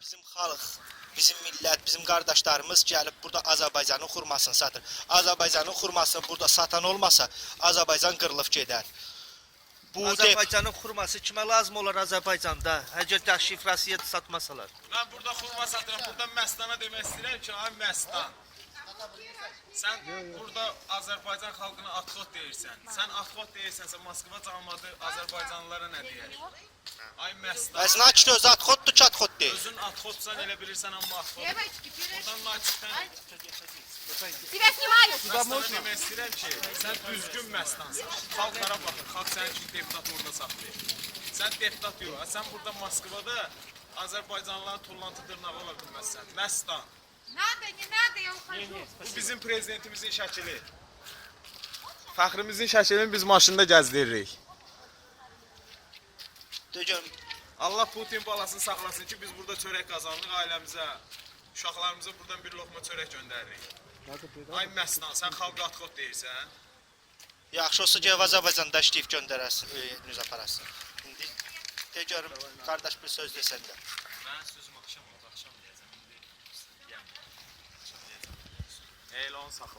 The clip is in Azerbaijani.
Bizim xalq, bizim millət, bizim qardaşlarımız gəlib burada Azərbaycanın xurmasını satır. Azərbaycanın xurmasını burada satan olmasa, Azərbaycan qırılıb gedər. Bu Azərbaycanın xurması kimə lazım olar Azərbaycanda? Əgər təşrif Rusiya satmasalar. Ben burada xurma satıram. Burada Məstana demək istəyirəm ki, ay Məstan. Sən burada Azərbaycan xalqına atxot deyirsən. Sən atxot deyirsənsə Moskva cəmiyyəti Azərbaycanlılara nə deyər? Ay Məstan. Əzna ki, öz atxotdur, çatxot deyil. Özün atxotsan elə bilirsən amma atxot. Buradan naçıqdan Тебя снимаю. Məstana demək istəyirəm ki, sən düzgün Məstansan. Xalqlara baxın, xalq sənin kimi deputat orada saxlayır. Sən deputat yox, sən burada Moskvada Azərbaycanlıların tullantı dırnağı ola bilməzsən. Məstan. Надо, не надо, я ухожу. Bu bizim prezidentimizin şəkili. Fəxrimizin şəklini biz maşında gəzdiririk. Deyəcəm, Allah Putin balasını saxlasın ki, biz burada çörək qazandıq ailəmizə. Uşaqlarımıza buradan bir lokma çörək göndəririk. Ay Məstan, sən xalqa atxot deyirsən. yaxşı olsa ki, Azərbaycanda işləyib göndərəsin, öyünüz aparasın. İndi deyəcəm, qardaş bir söz desən də. Mən sözüm axşam oldu, axşam deyəcəm. İndi deyəm. Axşam deyəcəm. Elan saxla.